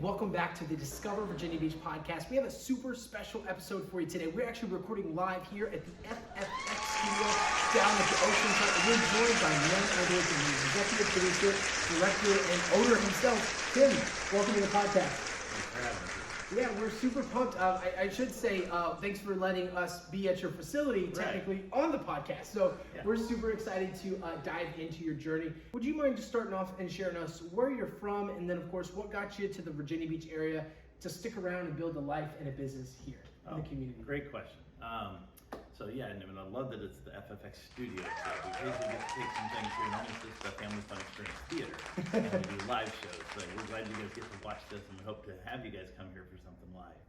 welcome back to the Discover Virginia Beach podcast. We have a super special episode for you today. We're actually recording live here at the FFX Theater down at the Oceanfront. We're joined by none other than the executive producer, director, and owner himself, Tim. Welcome to the podcast. Thanks for having us. Yeah, we're super pumped. I should say thanks for letting us be at your facility, technically, on the podcast. So we're super excited to dive into your journey. Would you mind just starting off and sharing us where you're from, and then, of course, what got you to the Virginia Beach area to stick around and build a life and a business here in the community? Great question. So yeah, and I love that it's the FFX studio. So we basically get to take some things here, and it's just the Family Fun Xperience Theater, and we do live shows. So we're glad you guys get to watch this, and we hope to have you guys come here for something live.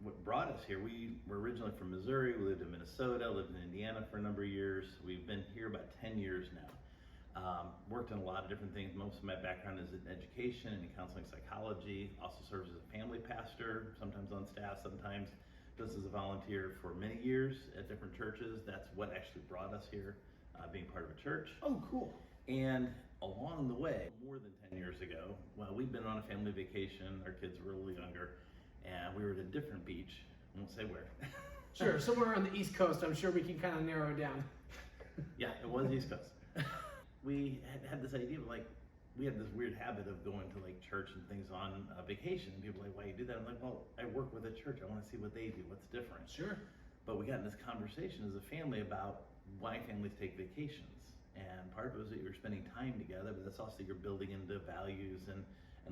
What brought us here, we were originally from Missouri. We lived in Minnesota, lived in Indiana for a number of years. We've been here about 10 years now. Worked in a lot of different things. Most of my background is in education and in counseling psychology. Also serves as a family pastor, sometimes on staff, sometimes just as a volunteer for many years at different churches. That's what actually brought us here, being part of a church. Oh, cool. And along the way, more than 10 years ago, well, we'd been on a family vacation. Our kids were a little younger, and we were at a different beach. I won't say where. Sure, somewhere on the East Coast. I'm sure we can kind of narrow it down. Yeah, it was East Coast. We had this idea of we had this weird habit of going to church and things on vacation, and people are like, why you do that? I'm like, well, I work with a church. I want to see what they do. What's different? Sure. But we got in this conversation as a family about why families take vacations. And part of it was that you're spending time together, but that's also you're building into values and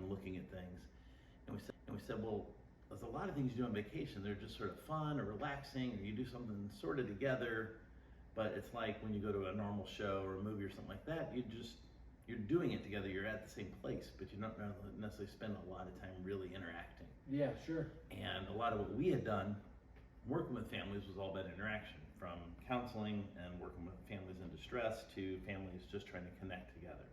looking at things. And we said, well, there's a lot of things you do on vacation. They're just sort of fun or relaxing, or you do something sort of together. But it's like when you go to a normal show or a movie or something like that, you're doing it together. You're at the same place, but you don't necessarily spend a lot of time really interacting. Yeah, sure. And a lot of what we had done working with families was all about interaction, from counseling and working with families in distress to families just trying to connect together.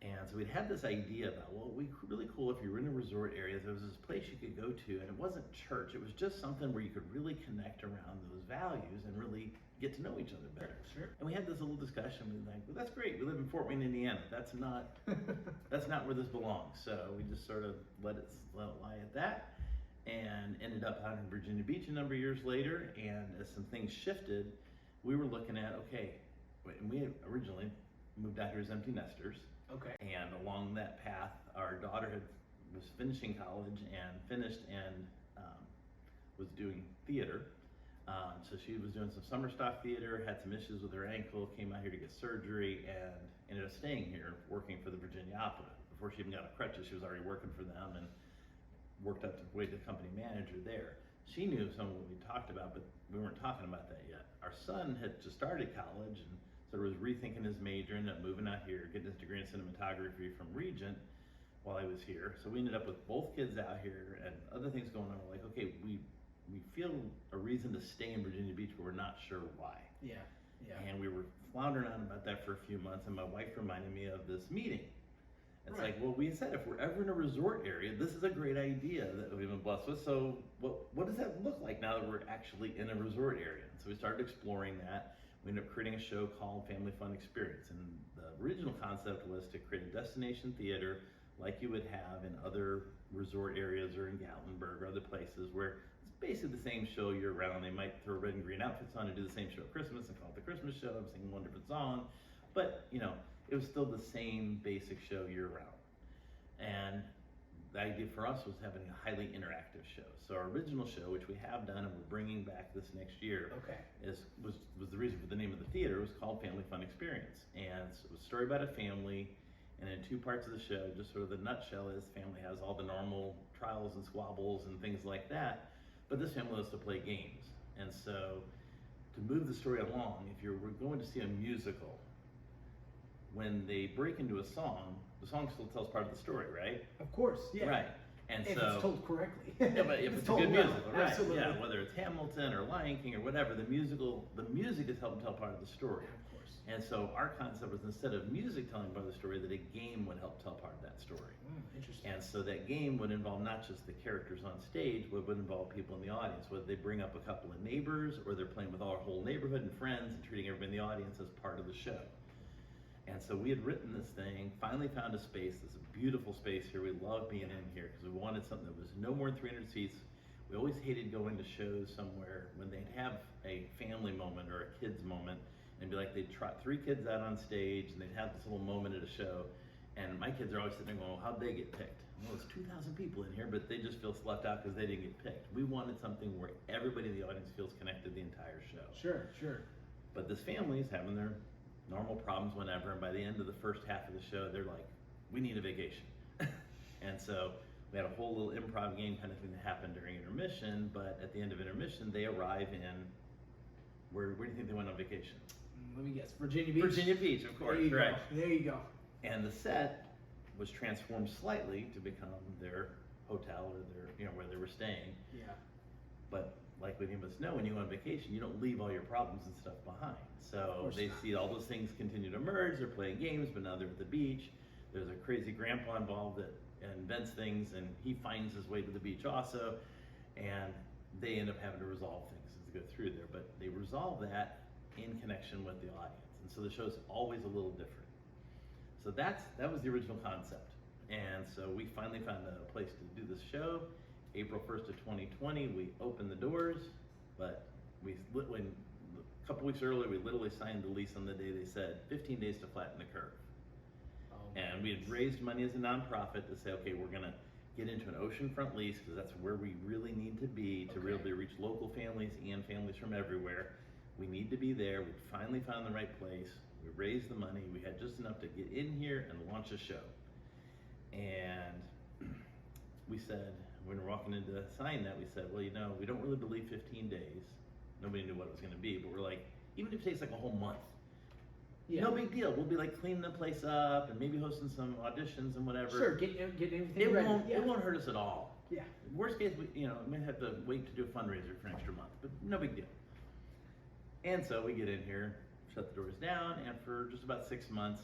And so we'd had this idea about, well, it'd be really cool if you were in a resort area, there was this place you could go to, and it wasn't church, it was just something where you could really connect around those values and really get to know each other better. Sure. And we had this little discussion, we were like, well, that's great, we live in Fort Wayne, Indiana, that's not where this belongs. So we just sort of let it lie at that, and ended up out in Virginia Beach a number of years later. And as some things shifted, we were looking at, and we had originally moved out here as empty nesters. Okay. And along that path, our daughter was finishing college and finished and was doing theater. So she was doing some summer stock theater, had some issues with her ankle, came out here to get surgery, and ended up staying here working for the Virginia Opera. Before she even got on crutches, she was already working for them and worked up to the way to company manager there. She knew some of what we talked about, but we weren't talking about that yet. Our son had just started college and sort of was rethinking his major, ended up moving out here, getting his degree in cinematography from Regent while I was here. So we ended up with both kids out here and other things going on. We're like, okay, we feel a reason to stay in Virginia Beach, but we're not sure why. Yeah. And we were floundering on about that for a few months, and my wife reminded me of this meeting. It's like, well, we said if we're ever in a resort area, this is a great idea that we've been blessed with. So what does that look like now that we're actually in a resort area? And so we started exploring that. We ended up creating a show called Family Fun Xperience, and the original concept was to create a destination theater like you would have in other resort areas or in Gatlinburg or other places, where it's basically the same show year round. They might throw red and green outfits on and do the same show at Christmas and call it the Christmas show. I'm singing one different song, but it was still the same basic show year round. And the idea for us was having a highly interactive show. So our original show, which we have done and we're bringing back this next year, was the reason for the name of the theater. It was called Family Fun Xperience, and it was a story about a family. And in two parts of the show, just sort of the nutshell is family has all the normal trials and squabbles and things like that, but this family loves to play games. And so to move the story along, if we're going to see a musical, when they break into a song, the song still tells part of the story, right? Of course, yeah. Right. And if it's told correctly. Yeah, but if it's a told good musical, right? Absolutely. Yeah, whether it's Hamilton or Lion King or whatever, the music is helping tell part of the story. Of course. And so our concept was, instead of music telling part of the story, that a game would help tell part of that story. Interesting. And so that game would involve not just the characters on stage, but would involve people in the audience, whether they bring up a couple of neighbors or they're playing with our whole neighborhood and friends and treating everybody in the audience as part of the show. And so we had written this thing, finally found a space. This is a beautiful space here. We love being in here because we wanted something that was no more than 300 seats. We always hated going to shows somewhere when they'd have a family moment or a kids moment and be like, they'd trot 3 kids out on stage and they'd have this little moment at a show. And my kids are always sitting there going, well, how'd they get picked? Well, there's 2,000 people in here, but they just feel left out because they didn't get picked. We wanted something where everybody in the audience feels connected the entire show. Sure, sure. But this family is having their normal problems whenever, and by the end of the first half of the show, they're like, we need a vacation. And so we had a whole little improv game kind of thing that happened during intermission, but at the end of intermission, they arrive in, where do you think they went on vacation? Let me guess, Virginia Beach? Virginia Beach, of course, there you right. Go. There you go. And the set was transformed slightly to become their hotel or their, where they were staying. Yeah. But like many of us know, when you go on vacation, you don't leave all your problems and stuff behind. So they see all those things continue to merge. They're playing games, but now they're at the beach. There's a crazy grandpa involved that invents things, and he finds his way to the beach also. And they end up having to resolve things as they go through there. But they resolve that in connection with the audience. And so the show's always a little different. So that was the original concept. And so we finally found a place to do this show. April 1st of 2020, we opened the doors, but when a couple weeks earlier, we literally signed the lease on the day they said 15 days to flatten the curve. Oh, and we had raised money as a nonprofit to say, okay, we're gonna get into an oceanfront lease because that's where we really need to be to really reach local families and families from everywhere. We need to be there. We finally found the right place. We raised the money. We had just enough to get in here and launch a show. And we said, when we were walking in to sign that, we said, well, we don't really believe 15 days. Nobody knew what it was going to be, but we're like, even if it takes like a whole month, no big deal. We'll be like cleaning the place up and maybe hosting some auditions and whatever. Sure, get everything ready. It won't hurt us at all. Yeah. Worst case, we may have to wait to do a fundraiser for an extra month, but no big deal. And so we get in here, shut the doors down, and for just about 6 months,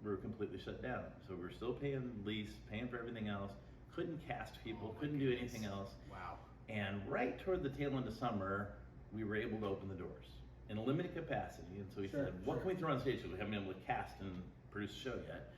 we were completely shut down. So we were still paying lease, paying for everything else, couldn't cast people, couldn't do anything else. Wow. And right toward the tail end of summer, we were able to open the doors in a limited capacity. And so we said, what can we throw on stage? So we haven't been able to cast and produce a show yet.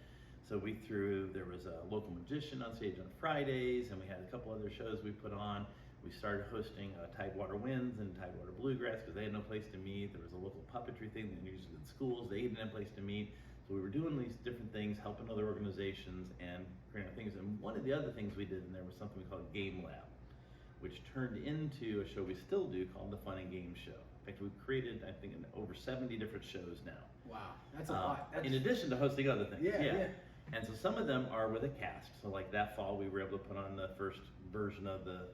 So there was a local magician on stage on Fridays, and we had a couple other shows we put on. We started hosting Tidewater Winds and Tidewater Bluegrass because they had no place to meet. There was a local puppetry thing that we used in schools. They didn't have a place to meet. So we were doing these different things, helping other organizations and creating things. And one of the other things we did in there was something we called Game Lab, which turned into a show we still do called the Fun and Game Show. In fact, we've created, I think, over 70 different shows now. Wow, that's a lot. In addition to hosting other things. Yeah. And so some of them are with a cast. So like that fall, we were able to put on the first version of the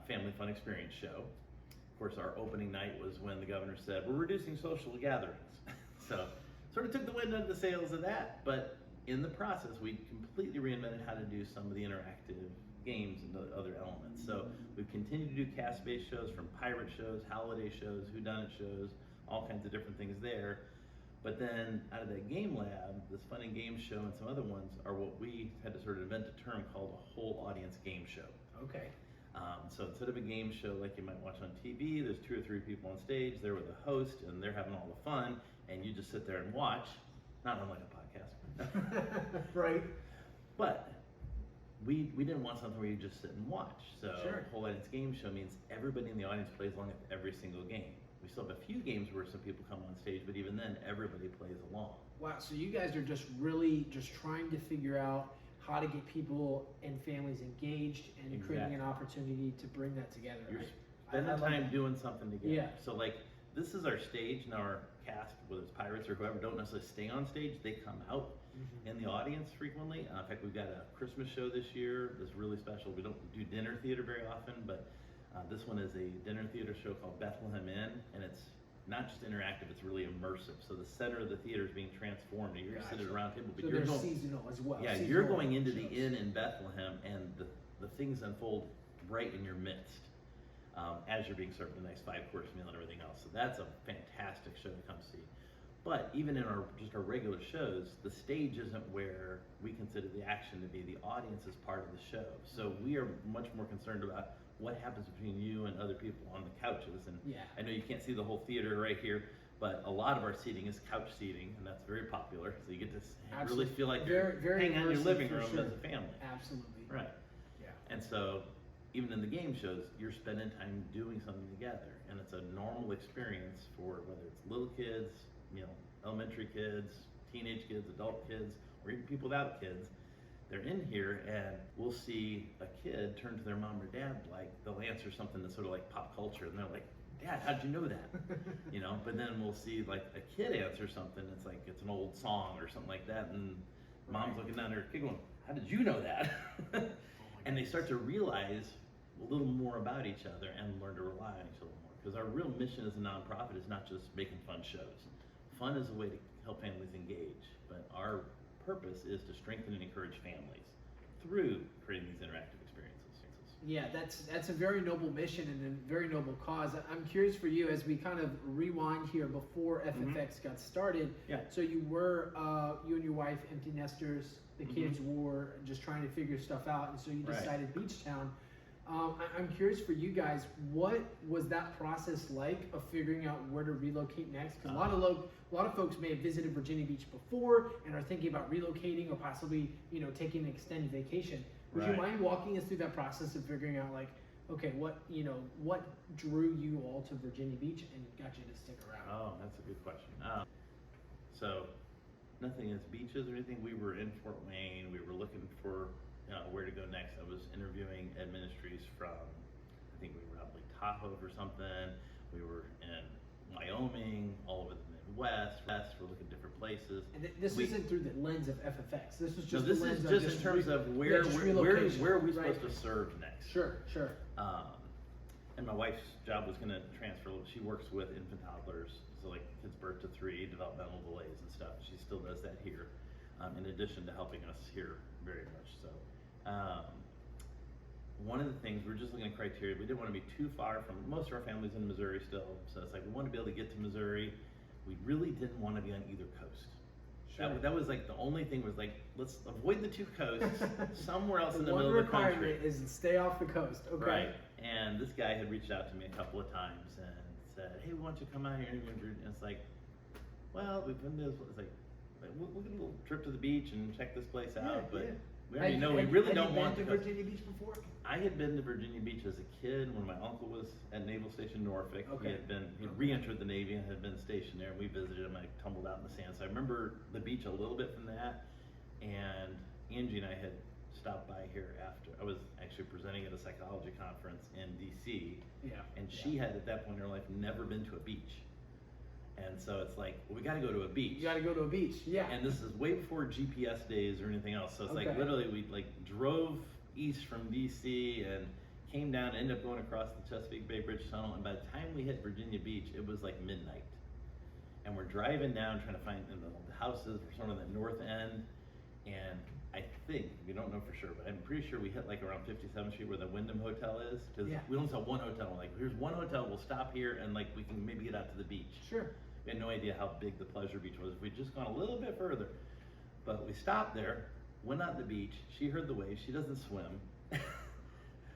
Family Fun Xperience show. Of course, our opening night was when the governor said, we're reducing social gatherings. So sort of took the wind out of the sails of that, but in the process, we completely reinvented how to do some of the interactive games and the other elements. So we've continued to do cast-based shows, from pirate shows, holiday shows, whodunit shows, all kinds of different things there. But then out of that Game Lab, this Fun and Game show and some other ones are what we had to sort of invent a term called a whole audience game show. Okay. So instead of a game show like you might watch on TV, there's 2 or 3 people on stage, they're with a host, and they're having all the fun, and you just sit there and watch, not unlike a podcast. Right. But we didn't want something where you just sit and watch. So whole audience game show means everybody in the audience plays along with every single game. We still have a few games where some people come on stage, but even then, everybody plays along. Wow, so you guys are just really just trying to figure out how to get people and families engaged and creating an opportunity to bring that together. You're spending time doing something together. Yeah. So like, this is our stage, and our cast, whether it's pirates or whoever, don't necessarily stay on stage. They come out in the audience frequently. In fact, we've got a Christmas show this year that's really special. We don't do dinner theater very often, but this one is a dinner theater show called Bethlehem Inn, and it's not just interactive, it's really immersive. So the center of the theater is being transformed, and you're sitting at a round table, but so you're going seasonal as well. Yeah, you're going into the inn in Bethlehem, and the things unfold right in your midst as you're being served a nice 5-course meal and everything else. So that's a fantastic show to come see. But even in our regular shows, the stage isn't where we consider the action to be. The audience is part of the show. So we are much more concerned about what happens between you and other people on the couches. And I know you can't see the whole theater right here, But a lot of our seating is couch seating, and that's very popular. So you get to Absolutely. really feel like Very, you're hanging out in your immersive, living for room sure. as a family. Absolutely. Right. Yeah. And so even in the game shows, you're spending time doing something together, and it's a normal experience for whether it's little kids, you know, elementary kids, teenage kids, adult kids, or even people without kids. They're in here, and we'll see a kid turn to their mom or dad, like they'll answer something that's sort of like pop culture, and they're like, "Dad, how'd you know that?" You know. But then we'll see like a kid answer something. It's like it's an old song or something like that, and mom's looking down at her kid going, "How did you know that?" And they start to realize a little more about each other and learn to rely on each other more. Because our real mission as a nonprofit is not just making fun shows. Fun is a way to help families engage, but our purpose is to strengthen and encourage families through creating these interactive experiences. Yeah, that's a very noble mission and a very noble cause. I'm curious for you as we kind of rewind here before FFX got started. Yeah. So you were you and your wife empty nesters. The kids were just trying to figure stuff out, and so you decided Beachtown. I'm curious for you guys, what was that process like of figuring out where to relocate next? Because a lot of folks may have visited Virginia Beach before and are thinking about relocating or possibly, you know, taking an extended vacation. Would you mind walking us through that process of figuring out, like, okay, what drew you all to Virginia Beach and got you to stick around? Oh, that's a good question. So nothing as beaches or anything. We were in Fort Wayne. We were looking for where to go next. I was interviewing Ed Ministries from, I think we were out Lake Tahoe or something. We were in Wyoming, all over the Midwest. We're looking at different places. And this isn't through the lens of FFX. This was just this the lens is of just in terms of where are we supposed to serve next. Sure. And my wife's job was going to transfer. She works with infant toddlers, so like kids birth to 3, developmental delays and stuff. She still does that here, in addition to helping us here very much so. One of the things, we're just looking at criteria, we didn't want to be too far from, most of our family's in Missouri still, so it's like we wanted to be able to get to Missouri. We really didn't want to be on either coast. Sure. That was like the only thing was like, let's avoid the 2 coasts, somewhere else in the one middle of the country. requirement is stay off the coast, okay? Right, and this guy had reached out to me a couple of times and said, "Hey, why don't you come out here?" And it's like, well, we've been to this, it's like we'll get a little trip to the beach and check this place out, but we already know we really don't want to go. Have you been to Virginia Beach before? I had been to Virginia Beach as a kid when my uncle was at Naval Station Norfolk. Okay. He re-entered the Navy and had been stationed there. We visited him. I tumbled out in the sand, so I remember the beach a little bit from that. And Angie and I had stopped by here after. I was actually presenting at a psychology conference in DC. Yeah. And she had, at that point in her life, never been to a beach. And so it's like, well, we got to go to a beach. You got to go to a beach, yeah. And this is way before GPS days or anything else. So it's like literally we like drove east from DC and came down, ended up going across the Chesapeake Bay Bridge Tunnel. And by the time we hit Virginia Beach, it was like midnight. And we're driving down trying to find the houses for sort of the north end. And I think, we don't know for sure, but I'm pretty sure we hit like around 57th Street where the Wyndham Hotel is. Because we only saw one hotel. We're like, here's one hotel, we'll stop here and like we can maybe get out to the beach. Sure. We had no idea how big the pleasure beach was. We'd just gone a little bit further. But we stopped there, went out to the beach. She heard the waves. She doesn't swim.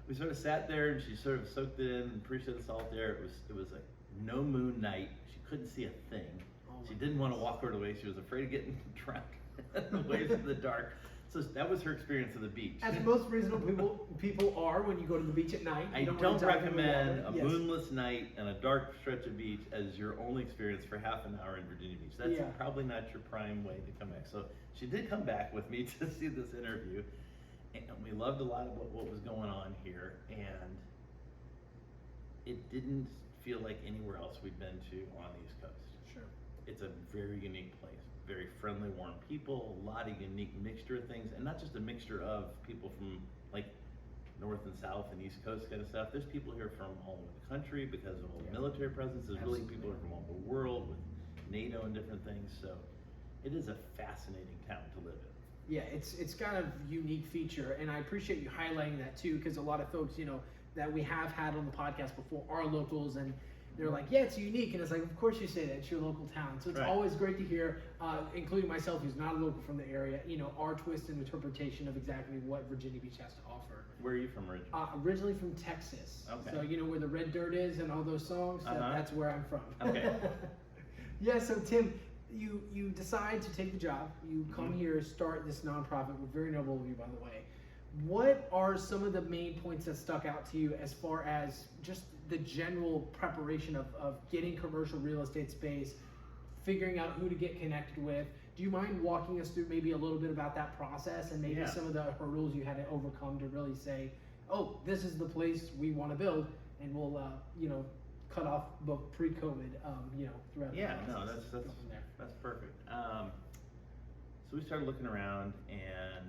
We sort of sat there and she sort of soaked it in and appreciated the salt air. It was a no moon night. She couldn't see a thing. She didn't want to walk over the waves. She was afraid of getting drowned in the waves in the dark. So that was her experience of the beach. As most reasonable people are when you go to the beach at night. I don't recommend a moonless night and a dark stretch of beach as your only experience for half an hour in Virginia Beach. That's probably not your prime way to come back. So she did come back with me to see this interview, and we loved a lot of what was going on here, and it didn't feel like anywhere else we'd been to on the East Coast. Sure. It's a very unique place. Very friendly, warm people, a lot of unique mixture of things, and not just a mixture of people from like North and South and East Coast kind of stuff. There's people here from all over the country because of all the military presence. There's really people from all over the world with NATO and different things. So it is a fascinating town to live in. Yeah, it's got a unique feature, and I appreciate you highlighting that too, because a lot of folks, that we have had on the podcast before are locals, and they're like, yeah, it's unique. And it's like, of course you say that, it's your local town. So it's always great to hear, including myself, who's not a local from the area, our twist and interpretation of exactly what Virginia Beach has to offer. Where are you from originally? Originally from Texas. Okay. So where the red dirt is and all those songs, that's where I'm from. Okay. Yeah, so Tim, you decide to take the job. You come here, start this nonprofit. We're very noble of you, by the way. What are some of the main points that stuck out to you as far as just the general preparation of getting commercial real estate space, figuring out who to get connected with? Do you mind walking us through maybe a little bit about that process and maybe some of the hurdles you had to overcome to really say, oh, this is the place we want to build, and we'll, cut off both pre-COVID, throughout the process. No, that's perfect. So we started looking around, and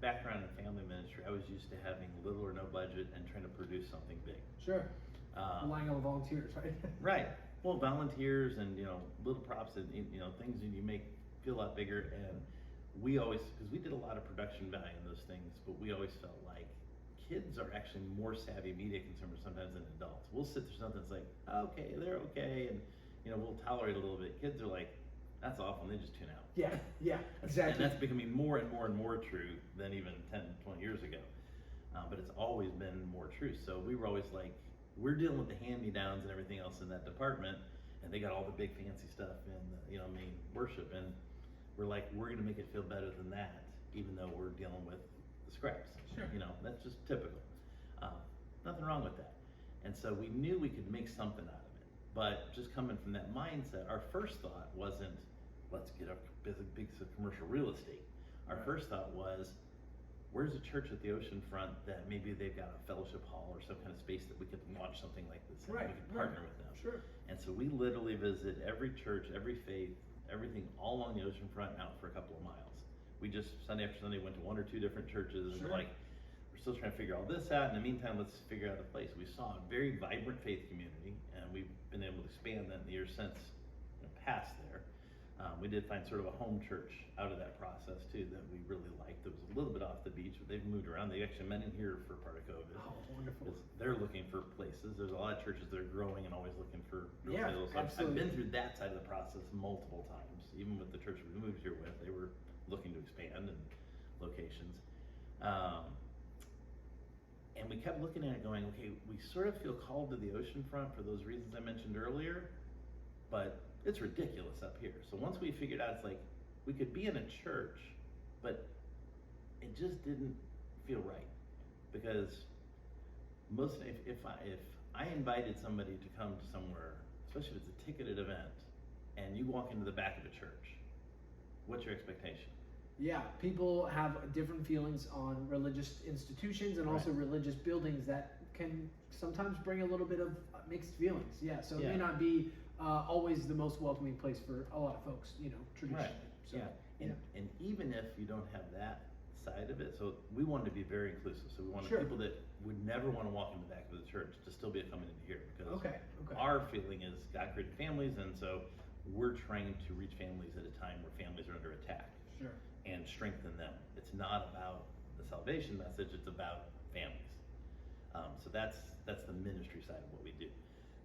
background in family ministry, I was used to having little or no budget and trying to produce something big. Sure. Relying on volunteers, right? Right. Well, volunteers and little props and things that you make feel a lot bigger. And we always, because we did a lot of production value in those things, but we always felt like kids are actually more savvy media consumers sometimes than adults. We'll sit through something that's like, okay, they're okay, and we'll tolerate a little bit. Kids are like, that's awful, and they just tune out. Yeah, exactly. And that's becoming more and more and more true than even 10, 20 years ago. But it's always been more true. So we were always like, we're dealing with the hand-me-downs and everything else in that department, and they got all the big fancy stuff in the main worship, and we're like, we're gonna make it feel better than that, even though we're dealing with the scraps. Sure. That's just typical. Nothing wrong with that. And so we knew we could make something out of it. But just coming from that mindset, our first thought wasn't, let's get a big commercial real estate. Our first thought was, where's a church at the ocean front that maybe they've got a fellowship hall or some kind of space that we could launch something like this and we could partner with them. Sure. And so we literally visited every church, every faith, everything all along the ocean front and out for a couple of miles. We just, Sunday after Sunday, went to one or two different churches and we're like, we're still trying to figure all this out. In the meantime, let's figure out a place. We saw a very vibrant faith community, and we've been able to expand that in the years since past there. We did find sort of a home church out of that process too that we really liked. It was a little bit off the beach, but they've moved around. They actually met in here for part of COVID. Oh, wonderful. They're looking for places. There's a lot of churches that are growing and always looking for real estate. So I've been through that side of the process multiple times. Even with the church we moved here with, they were looking to expand and locations. And we kept looking at it going, okay, we sort of feel called to the ocean front for those reasons I mentioned earlier, but it's ridiculous up here. So once we figured out, it's like, we could be in a church, but it just didn't feel right. Because if I invited somebody to come to somewhere, especially if it's a ticketed event, and you walk into the back of a church, what's your expectation? Yeah, people have different feelings on religious institutions and also religious buildings that can sometimes bring a little bit of mixed feelings. Yeah, so it may not be always the most welcoming place for a lot of folks, traditionally. So, and even if you don't have that side of it, so we wanted to be very inclusive. So we wanted people that would never want to walk in the back of the church to still be coming into here, because our feeling is God created families, and so we're trying to reach families at a time where families are under attack. Sure. And strengthen them. It's not about the salvation message, it's about families. So that's the ministry side of what we do.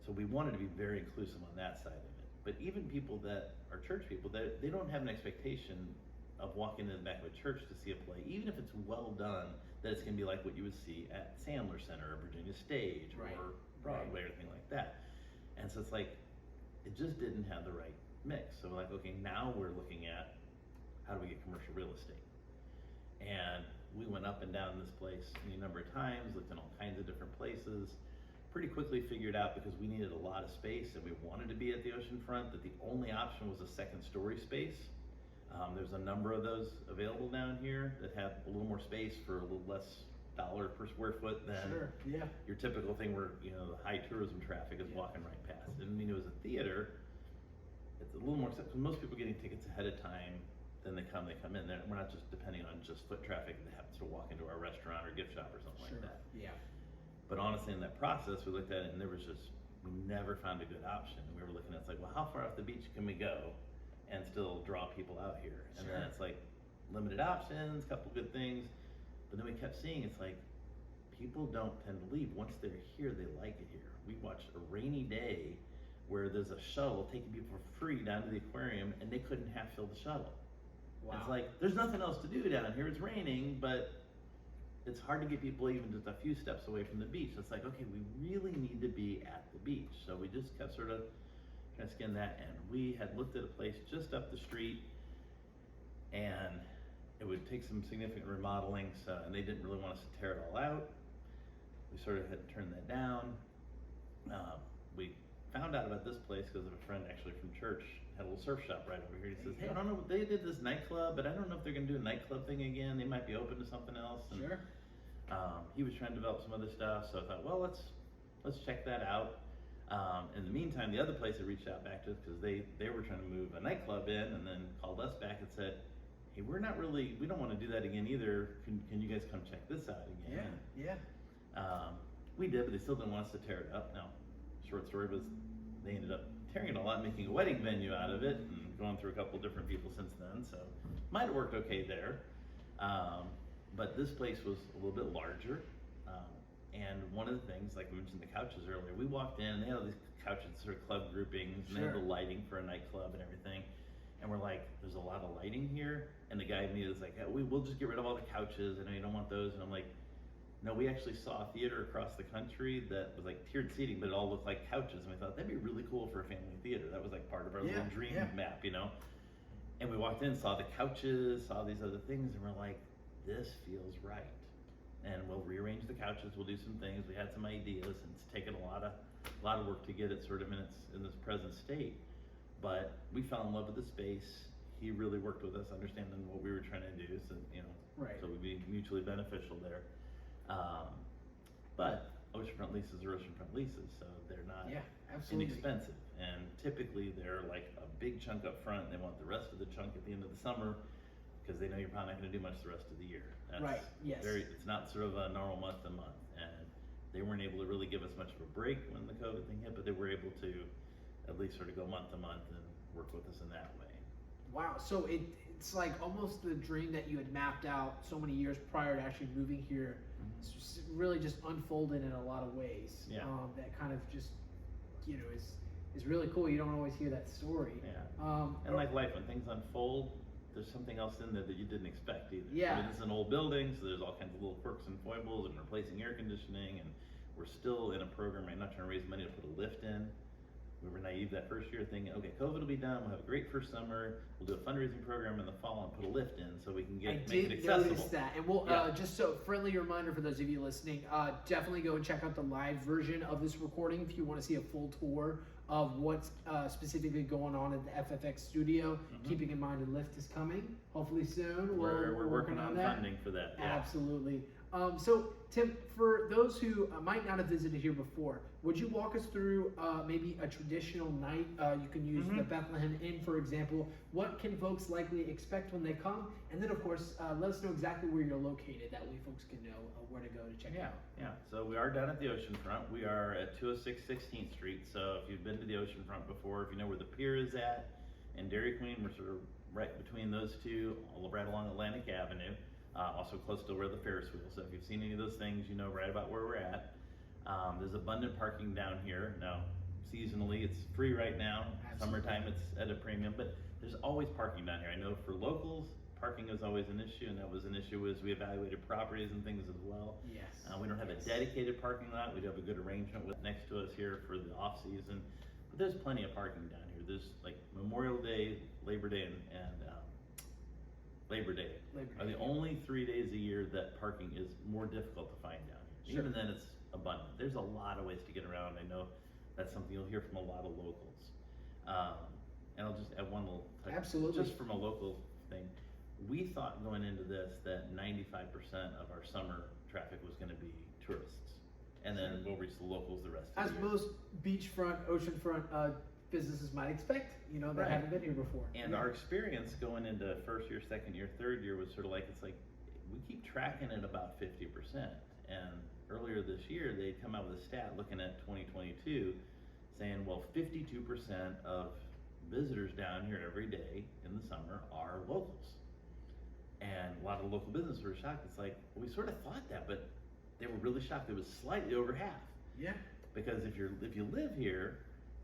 So we wanted to be very inclusive on that side of it. But even people that are church people, they don't have an expectation of walking in the back of a church to see a play, even if it's well done, that it's gonna be like what you would see at Sandler Center or Virginia Stage or Broadway or anything like that. And so it's like, it just didn't have the right mix. So we're like, okay, now we're looking at, how do we get commercial real estate? And we went up and down this place any number of times, looked in all kinds of different places, pretty quickly figured out, because we needed a lot of space and we wanted to be at the ocean front, that the only option was a second story space. There's a number of those available down here that have a little more space for a little less dollar per square foot than your typical thing where the high tourism traffic is walking right past. And it was a theater, it's a little more, because most people are getting tickets ahead of time. Then they come in there. We're not just depending on just foot traffic that happens to walk into our restaurant or gift shop or something like that. Yeah. But honestly, in that process, we looked at it and we never found a good option. We were looking at, it's like, well, how far off the beach can we go and still draw people out here? And then it's like limited options, couple good things. But then we kept seeing, it's like, people don't tend to leave. Once they're here, they like it here. We watched a rainy day where there's a shuttle taking people for free down to the aquarium, and they couldn't half fill the shuttle. Wow. It's like, there's nothing else to do down here. It's raining, but it's hard to get people even just a few steps away from the beach. It's like, okay, we really need to be at the beach. So we just kept sort of trying to skin that, and we had looked at a place just up the street, and it would take some significant remodeling, so, and they didn't really want us to tear it all out. We sort of had turned that down. We found out about this place because of a friend actually from church had a little surf shop right over here. He says, hey, I don't know, they did this nightclub, but I don't know if they're gonna do a nightclub thing again. They might be open to something else. And, Sure. he was trying to develop some other stuff, so I thought, well, let's check that out. In the meantime, the other place had reached out back to us because they were trying to move a nightclub in, and then called us back and said, hey, we don't want to do that again either. Can you guys come check this out again? Yeah. We did, but they still didn't want us to tear it up. Now, short story was they ended up tearing it all out, making a wedding venue out of it, and going through a couple different people since then, so might have worked okay there. But this place was a little bit larger, and one of the things, like we mentioned the couches earlier, we walked in and they had all these couches, sort of club groupings, and they had the lighting for a nightclub and everything, and we're like, there's a lot of lighting here, and the guy immediately was like, yeah, we'll just get rid of all the couches, I know you don't want those, and I'm like, no, we actually saw a theater across the country that was like tiered seating, but it all looked like couches, and we thought that'd be really cool for a family theater. That was like part of our little dream map, you know? And we walked in, saw the couches, saw these other things, and we're like, this feels right. And we'll rearrange the couches, we'll do some things. We had some ideas, and it's taken a lot of work to get it sort of in this present state. But we fell in love with the space. He really worked with us, understanding what we were trying to do, so so we'd be mutually beneficial there. But oceanfront leases are oceanfront leases, so they're not inexpensive. And typically they're like a big chunk up front, and they want the rest of the chunk at the end of the summer, because they know you're probably not going to do much the rest of the year. That's it's not sort of a normal month to month, and they weren't able to really give us much of a break when the COVID thing hit, but they were able to at least sort of go month to month and work with us in that way. Wow, so it's like almost the dream that you had mapped out so many years prior to actually moving here. It's just really just unfolded in a lot of ways. That kind of just is really cool. You don't always hear that story. And like life, when things unfold, there's something else in there that you didn't expect either. Yeah. I mean, this is an old building, so there's all kinds of little quirks and foibles, and replacing air conditioning, and we're still in a program right now trying to raise money to put a lift in. We were naive that first year, thinking, okay, COVID will be done, we'll have a great first summer, we'll do a fundraising program in the fall and put a lift in so we can make it accessible. I did notice that, and we'll, just so friendly reminder for those of you listening, definitely go and check out the live version of this recording if you want to see a full tour of what's specifically going on at the FFX studio, keeping in mind a lift is coming, hopefully soon. We're working on that. Funding for that. Absolutely. So Tim, for those who might not have visited here before, would you walk us through maybe a traditional night? You can use the Bethlehem Inn, for example. What can folks likely expect when they come? And then, of course, let us know exactly where you're located. That way folks can know where to go to check it out. Yeah, so we are down at the oceanfront. We are at 206 16th Street. So if you've been to the oceanfront before, if you know where the pier is at, and Dairy Queen, we're sort of right between those two, right along Atlantic Avenue. Also close to where the Ferris wheel. So if you've seen any of those things, you know right about where we're at. There's abundant parking down here. Now, seasonally, it's free right now. Summertime, it's at a premium, but there's always parking down here. I know for locals, parking is always an issue, and that was an issue as we evaluated properties and things as well. We don't have a dedicated parking lot. We do have a good arrangement with next to us here for the off season, but there's plenty of parking down here. There's like Memorial Day, Labor Day, and Labor Day are the only 3 days a year that parking is more difficult to find down here. Even then, it's abundant. There's a lot of ways to get around. I know that's something you'll hear from a lot of locals. And I'll just add one little touch, just from a local thing. We thought going into this that 95% of our summer traffic was going to be tourists, and then we'll reach the locals the rest of the year. As most beachfront, oceanfront businesses might expect, that haven't been here before. And our experience going into first year, second year, third year was sort of like, we keep tracking at about 50%. And earlier this year, they'd come out with a stat looking at 2022 saying, well, 52% of visitors down here every day in the summer are locals. And a lot of local businesses were shocked. It's like, we sort of thought that, but they were really shocked. It was slightly over half. Yeah. Because if you live here,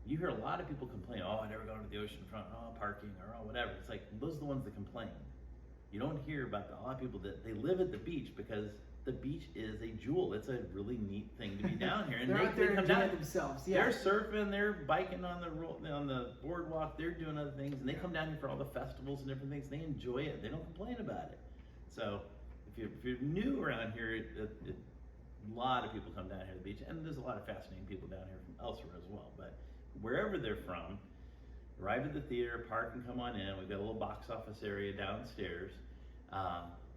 you hear a lot of people complain, oh, I never go to the oceanfront, oh, parking, or oh, whatever. It's like, those are the ones that complain. You don't hear about a lot of people that they live at the beach because the beach is a jewel. It's a really neat thing to be down here. And they're out there come enjoying down themselves. Yeah. They're surfing, they're biking on the boardwalk, they're doing other things, and they come down here for all the festivals and different things. They enjoy it. They don't complain about it. So if you're new around here, a lot of people come down here to the beach, and there's a lot of fascinating people down here from elsewhere as well. But wherever they're from, arrive at the theater, park and come on in. We've got a little box office area downstairs.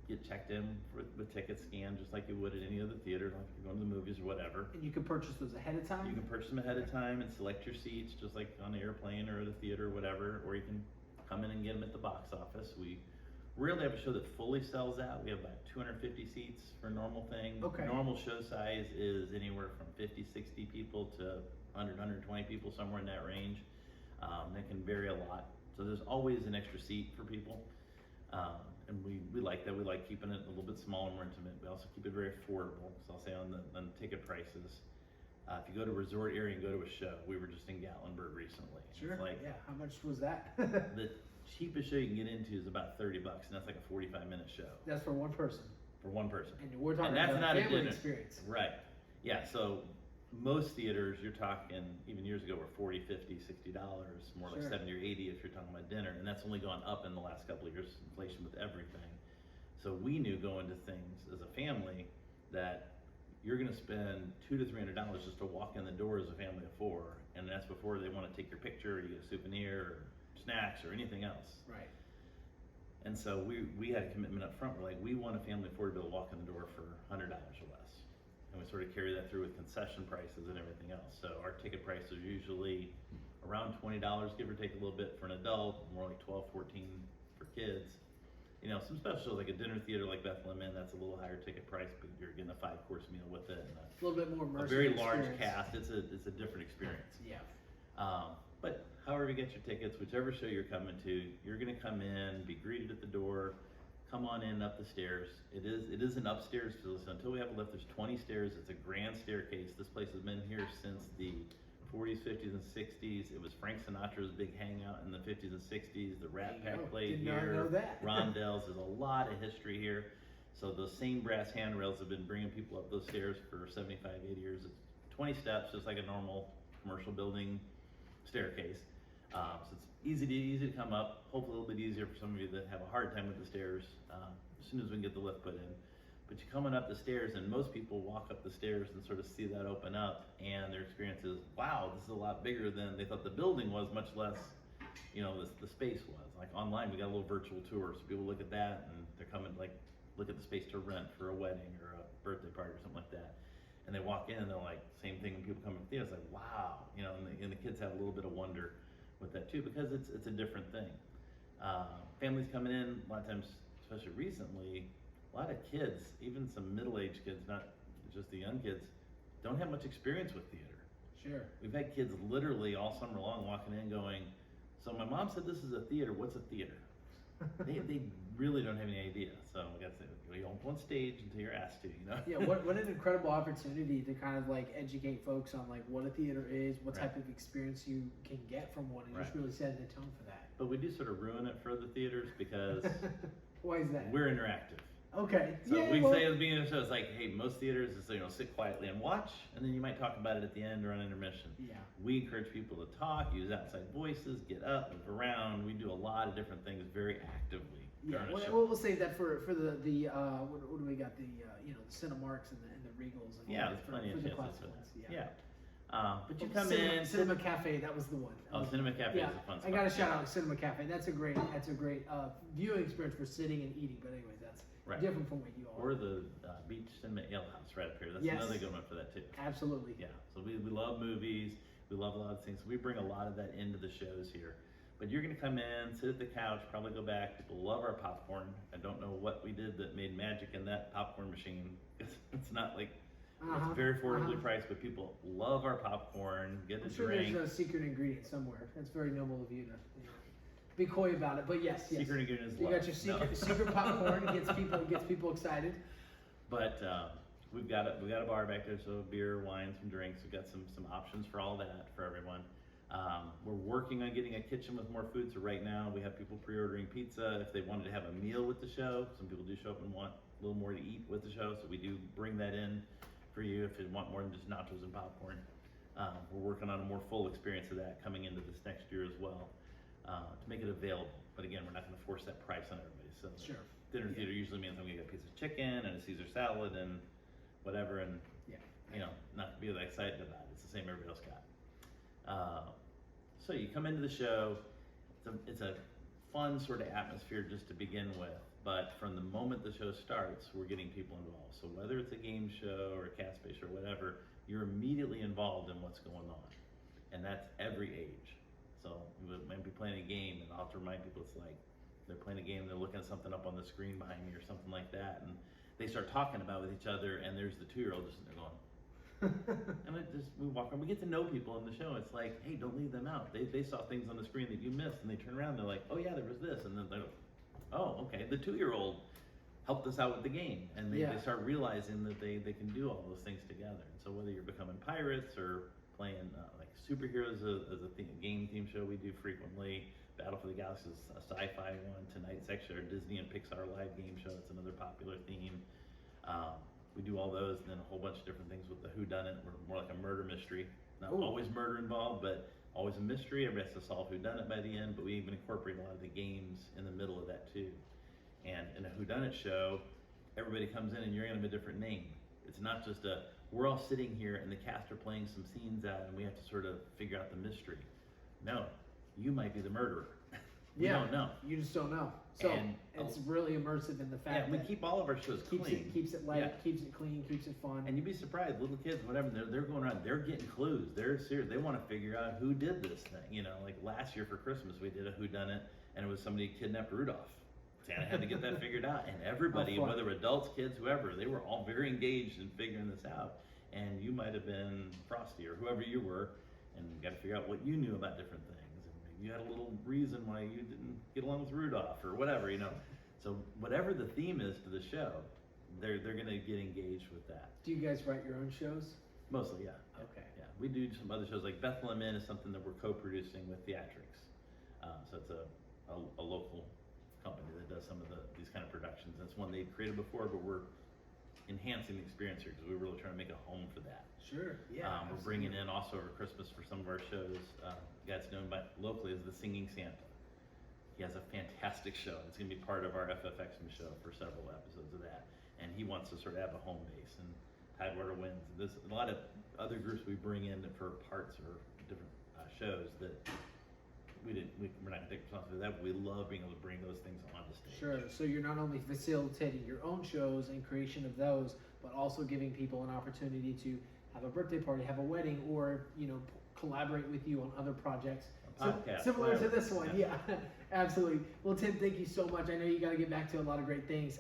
Get checked in with tickets scanned just like you would at any other theater, like if you're going to the movies or whatever. And you can purchase those ahead of time? You can purchase them ahead of time and select your seats just like on the airplane or the theater or whatever, or you can come in and get them at the box office. We rarely have a show that fully sells out. We have about 250 seats for a normal thing. Okay. Normal show size is anywhere from 50, 60 people to 100, 120 people, somewhere in that range. That can vary a lot. So there's always an extra seat for people. And we like that. We like keeping it a little bit smaller, more intimate. We also keep it very affordable. So I'll say on the ticket prices, if you go to a resort area and go to a show, we were just in Gatlinburg recently. Sure. It's like, yeah. How much was that? the cheapest show you can get into is about $30, and that's like a 45-minute show. That's for one person. For one person. And we're talking that's about not a a family dinner experience. Right. Yeah. So most theaters, you're talking, even years ago, were $40, $50, $60, more like Sure. 70 or 80 if you're talking about dinner, and that's only gone up in the last couple of years, inflation with everything. So we knew going to things as a family that you're going to spend $200 to $300 just to walk in the door as a family of four, and that's before they want to take your picture, or you get a souvenir, or snacks, or anything else. Right. And so we had a commitment up front. We're like, we want a family of four to be able to walk in the door for $100 or less. And we sort of carry that through with concession prices and everything else. So our ticket prices are usually around $20, give or take a little bit for an adult, more like $12, $14 for kids. You know, some special shows like a dinner theater like Bethlehem Inn, that's a little higher ticket price, but you're getting a 5-course meal with it. And a little bit more immersive. A very large experience. cast. It's a different experience. Yeah. But however you get your tickets, whichever show you're coming to, you're gonna come in, be greeted at the door, come on in up the stairs. It is an upstairs facility, so until we have a lift, there's 20 stairs. It's a grand staircase. This place has been here since the 40s, 50s, and 60s. It was Frank Sinatra's big hangout in the 50s and 60s. The Rat Pack played Did not here. know that. Rondell's. There's a lot of history here. So those same brass handrails have been bringing people up those stairs for 75, 80 years. It's 20 steps, just like a normal commercial building staircase. So it's easy to come up. Hopefully a little bit easier for some of you that have a hard time with the stairs as soon as we can get the lift put in. But you're coming up the stairs, and most people walk up the stairs and sort of see that open up, and their experience is, wow, this is a lot bigger than they thought the building was, much less, you know, the space was. Like online, we got a little virtual tour, so people look at that, and they're coming, like, look at the space to rent for a wedding or a birthday party or something like that. And they walk in, and they're like, same thing when people come in the theater, it's like, wow, you know, and the kids have a little bit of wonder with that too, because it's a different thing. Families coming in, a lot of times, especially recently, a lot of kids, even some middle-aged kids, not just the young kids, don't have much experience with theater. Sure. We've had kids literally all summer long walking in going, so my mom said this is a theater, what's a theater? they really don't have any idea. So we got to say, you don't go on stage until you're asked to, you know? Yeah, what an incredible opportunity to kind of like educate folks on like what a theater is, what type of experience you can get from one, and just really setting the tone for that. But we do sort of ruin it for other theaters because Why is that? we're interactive. Okay. So yeah, we say at the beginning of the show, it's like, hey, most theaters is, you know, sit quietly and watch, and then you might talk about it at the end or on intermission. Yeah. We encourage people to talk, use outside voices, get up, move around. We do a lot of different things very actively. Yeah, during a show. we'll save that for the what do we got, the you know, the Cinemarks and the Regals and all Yeah, that there's plenty of the chances classic for ones. that. Yeah. But you come in. Cinema Cafe, that was the one. Oh, Cinema Cafe Yeah, is a fun I spot. got to shout out Cinema Cafe. That's a great viewing experience for sitting and eating. But anyways, that's different from what you all. Or the Beach Cinema Ale House right up here. That's another good one for that too. Absolutely. Yeah. So we love movies. We love a lot of things. We bring a lot of that into the shows here. But you're going to come in, sit at the couch, probably go back. People love our popcorn. I don't know what we did that made magic in that popcorn machine. It's not like, it's very affordably priced, but people love our popcorn, get a drink. There's a secret ingredient somewhere. That's very noble of you to be coy about it. But yes. Secret ingredient is you love. got your secret popcorn. It gets people excited. But we've got a bar back there, so beer, wine, some drinks. We've got some options for all that for everyone. We're working on getting a kitchen with more food, so right now we have people pre-ordering pizza if they wanted to have a meal with the show. Some people do show up and want a little more to eat with the show, so we do bring that in for you if you want more than just nachos and popcorn. We're working on a more full experience of that coming into this next year as well, to make it available. But again, we're not going to force that price on everybody. So Sure. dinner theater usually means I'm going to get a piece of chicken and a Caesar salad and whatever, and not to be that excited about it. It's the same everybody else got. So you come into the show. It's a fun sort of atmosphere just to begin with, but from the moment the show starts, we're getting people involved. So whether it's a game show or a cast based or whatever, you're immediately involved in what's going on, and that's every age. So we might be playing a game, and I'll have to remind people it's like they're playing a game, they're looking at something up on the screen behind me or something like that, and they start talking about it with each other, and there's the 2-year-old just sitting there going. And we walk around, we get to know people in the show. It's like, hey, don't leave them out. They saw things on the screen that you missed, and they turn around, they're like, oh yeah, there was this, and then they're like, oh, okay, the 2-year-old helped us out with the game, and they start realizing that they can do all those things together. And so whether you're becoming pirates or playing like superheroes as a game theme show we do frequently, Battle for the Galaxy is a sci-fi one. Tonight's actually our Disney and Pixar live game show. It's another popular theme. We do all those, and then a whole bunch of different things with the whodunit. We're more like a murder mystery. Not always murder involved, but always a mystery. Everybody has to solve whodunit by the end, but we even incorporate a lot of the games in the middle of that too. And in a whodunit show, everybody comes in and you're gonna have a different name. It's not just we're all sitting here and the cast are playing some scenes out and we have to sort of figure out the mystery. No, you might be the murderer. We don't know. You just don't know. So it's really immersive in the fact we that keep all of our shows clean. Keeps it light, keeps it clean, keeps it fun. And you'd be surprised, little kids, whatever, they're going around, they're getting clues. They're serious. They want to figure out who did this thing. You know, like last year for Christmas, we did a whodunit, and it was somebody kidnapped Rudolph. Santa had to get that figured out, and everybody, whether adults, kids, whoever, they were all very engaged in figuring this out. And you might have been Frosty or whoever you were, and you got to figure out what you knew about different things. And maybe you had a little reason why you didn't get along with Rudolph or whatever, you know. So whatever the theme is to the show, they're going to get engaged with that. Do you guys write your own shows? Mostly, yeah. Okay. Yeah, we do some other shows like Bethlehem Inn is something that we're co-producing with Theatrics. So it's a local company that does some of these kind of productions. That's one they've created before, but we're enhancing the experience here because we're really trying to make a home for that. Sure. Yeah. We're bringing in also over Christmas for some of our shows. That's known by locally as the Singing Santa. He has a fantastic show. It's going to be part of our FFX show for several episodes of that. And he wants to sort of have a home base. And Tidewater Winds. There's a lot of other groups we bring in for parts or different shows that we're not going to take responsibility for that, but we love being able to bring those things onto stage. Sure. So you're not only facilitating your own shows and creation of those, but also giving people an opportunity to have a birthday party, have a wedding, or collaborate with you on other projects. Similar to this one, yeah, absolutely. Well, Tim, thank you so much. I know you got to get back to a lot of great things.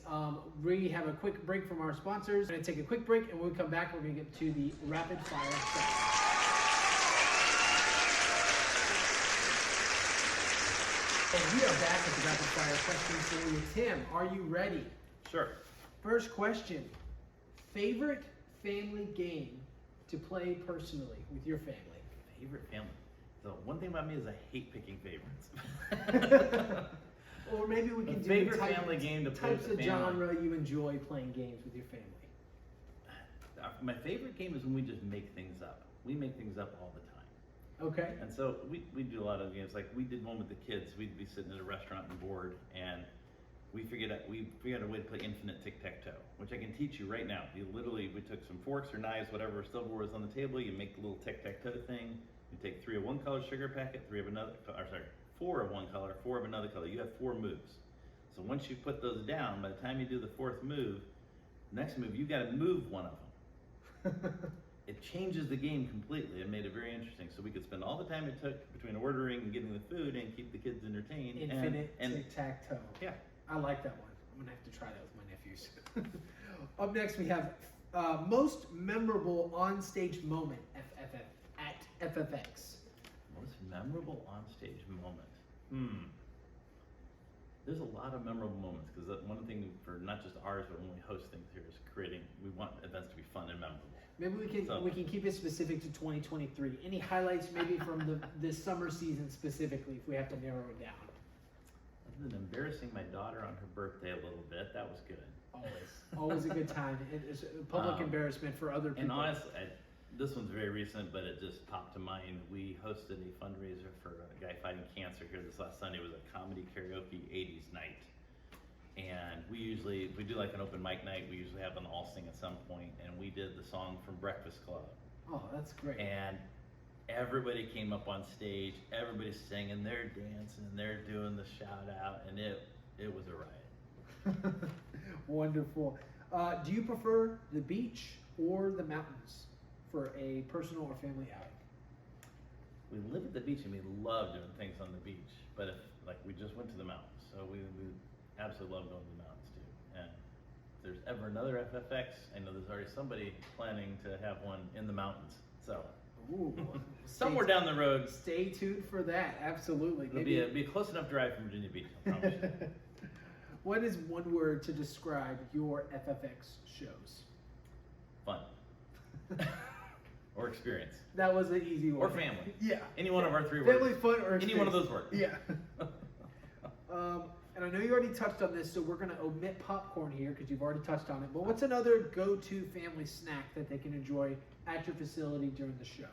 We have a quick break from our sponsors. We're going to take a quick break, and when we come back, we're going to get to the rapid fire section. And we are back with the rapid fire questions for you. Tim, are you ready? Sure. First question: favorite family game to play personally with your family? Favorite family. So one thing about me is I hate picking favorites. Or maybe we can do favorite family game to play with types the of family. genre you enjoy playing games with your family. My favorite game is when we just make things up. We make things up all the time. Okay. And so we do a lot of games. Like we did one with the kids. We'd be sitting at a restaurant and bored, and we figured out a way to play infinite tic-tac-toe, which I can teach you right now. We took some forks or knives, whatever silverware was on the table. You make a little tic-tac-toe thing. You take 3 of one color sugar packet, 4 of one color, 4 of another color. You have 4 moves. So once you put those down, by the time you do the 4th move, next move, you got to move one of them. It changes the game completely. It made it very interesting. So we could spend all the time it took between ordering and getting the food and keep the kids entertained. Infinite tic-tac-toe. Yeah. I like that one. I'm going to have to try that with my nephews. Up next, we have most memorable on-stage moment at FFX. Most memorable on-stage moment. There's a lot of memorable moments because one thing for not just ours, but when we host things here is we want events to be fun and memorable. Maybe we can keep it specific to 2023. Any highlights maybe from this summer season specifically, if we have to narrow it down? Other than embarrassing my daughter on her birthday a little bit, that was good. Always a good time. It's a public embarrassment for other people. And honestly, this one's very recent, but it just popped to mind. We hosted a fundraiser for a guy fighting cancer here this last Sunday. It was a comedy karaoke 80s night. And we do like an open mic night. We usually have them all sing at some point, and we did the song from Breakfast Club. Oh, that's great. And everybody came up on stage, everybody's singing, they're dancing, they're doing the shout out, and it was a riot. Wonderful. Do you prefer the beach or the mountains for a personal or family outing? We live at the beach and we love doing things on the beach, but we just went to the mountains, so we absolutely love going to the mountains too. And if there's ever another FFX, I know there's already somebody planning to have one in the mountains, so. Ooh, somewhere down the road. Stay tuned for that, absolutely. It'll be a close enough drive from Virginia Beach, I promise you. What is one word to describe your FFX shows? Fun. Or experience. That was an easy one. Or family. Yeah. Any one of our three family, words. Fun, or experience. Any one of those words. Yeah. And I know you already touched on this, so we're going to omit popcorn here because you've already touched on it. But what's another go-to family snack that they can enjoy at your facility during the show?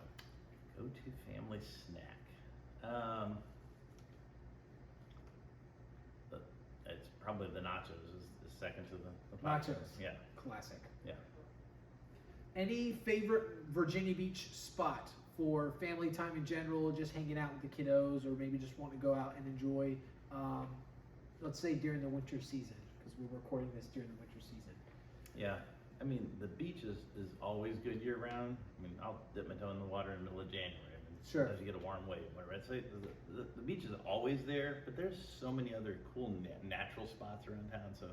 Go-to family snack. It's probably the nachos is second to the popcorn. Nachos. Yeah. Classic. Yeah. Any favorite Virginia Beach spot for family time in general, just hanging out with the kiddos, or maybe just want to go out and enjoy, let's say during the winter season, because we're recording this during the winter season. Yeah. I mean, the beach is always good year round. I mean, I'll dip my toe in the water in the middle of January. I mean, sure. As you get a warm wave, right? So the beach is always there, but there's so many other cool natural spots around town. So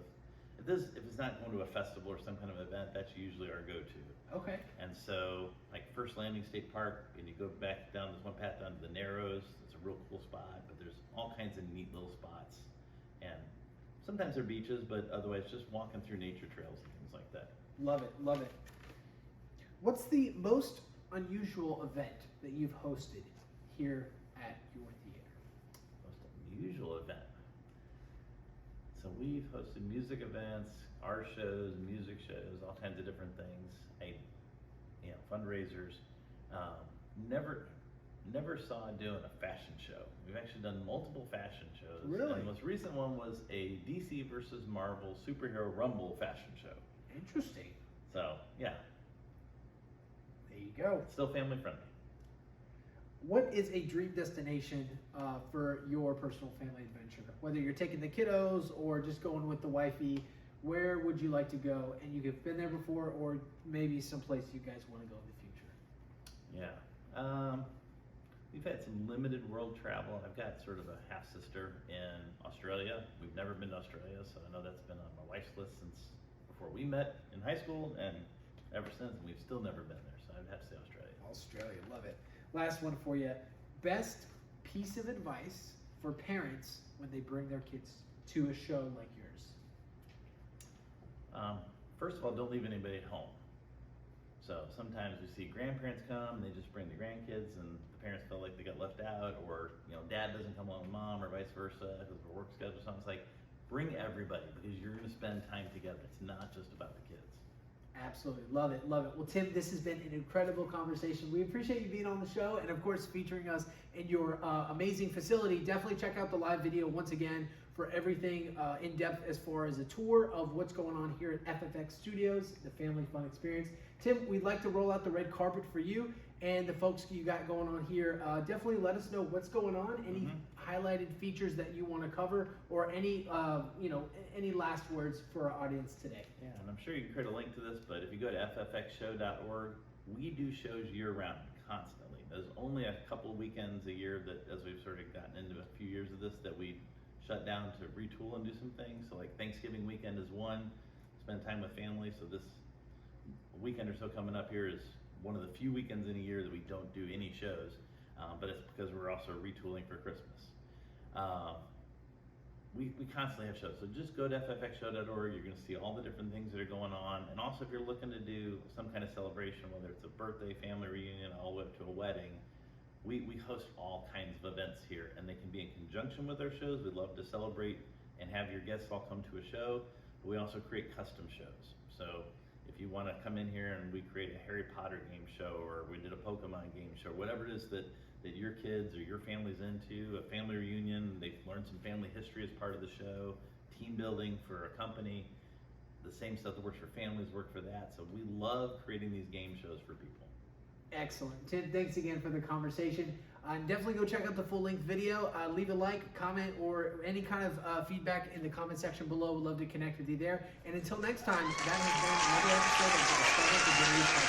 if it's not going to a festival or some kind of event, that's usually our go-to. Okay. And so, like First Landing State Park, and you go back down this one path down to the Narrows. It's a real cool spot, but there's all kinds of neat little spots. And sometimes they're beaches, but otherwise just walking through nature trails and things like that. Love it, love it. What's the most unusual event that you've hosted here at your theater? Most unusual event. So we've hosted music events, art shows, music shows, all kinds of different things. Fundraisers. Never saw doing a fashion show. We've actually done multiple fashion shows. Really? And the most recent one was a DC versus Marvel superhero Rumble fashion show. Interesting. So yeah. There you go. Still family friendly. What is a dream destination for your personal family adventure? Whether you're taking the kiddos or just going with the wifey, where would you like to go? And you've been there before, or maybe someplace you guys want to go in the future. Yeah. We've had some limited world travel. I've got sort of a half sister in Australia. We've never been to Australia, so I know that's been on my wife's list since before we met in high school, and ever since, and we've still never been there. So I'd have to say Australia. Australia, love it. Last one for you. Best piece of advice for parents when they bring their kids to a show like yours? First of all, don't leave anybody at home. So sometimes we see grandparents come and they just bring the grandkids, and the parents feel like they got left out, or dad doesn't come along with mom, or vice versa because of a work schedule or something. It's like, bring everybody, because you're going to spend time together. It's not just about the kids. Absolutely. Love it. Love it. Well, Tim, this has been an incredible conversation. We appreciate you being on the show and, of course, featuring us in your amazing facility. Definitely check out the live video once again for everything in depth as far as a tour of what's going on here at FFX Studios, the Family Fun Xperience. Tim, we'd like to roll out the red carpet for you and the folks you got going on here. Definitely let us know what's going on, any highlighted features that you want to cover, or any any last words for our audience today. Yeah, and I'm sure you can create a link to this, but if you go to ffxshow.org, we do shows year-round, constantly. There's only a couple weekends a year that, as we've sort of gotten into a few years of this, that we shut down to retool and do some things. So like Thanksgiving weekend is one, spend time with family. So this weekend or so coming up here is one of the few weekends in a year that we don't do any shows, but it's because we're also retooling for Christmas. We constantly have shows, so just go to ffxshow.org. You're going to see all the different things that are going on, and also if you're looking to do some kind of celebration, whether it's a birthday, family reunion, all the way up to a wedding, we host all kinds of events here, and they can be in conjunction with our shows. We'd love to celebrate and have your guests all come to a show, but we also create custom shows. So if you want to come in here and we create a Harry Potter game show, or we did a Pokemon game show, whatever it is that your kids or your family's into, a family reunion, they've learned some family history as part of the show, team building for a company, the same stuff that works for families work for that. So we love creating these game shows for people. Excellent. Tim, thanks again for the conversation. Definitely go check out the full-length video. Leave a like, comment, or any kind of feedback in the comment section below. We'd love to connect with you there. And until next time, that has been another episode of the Startup Identity Podcast.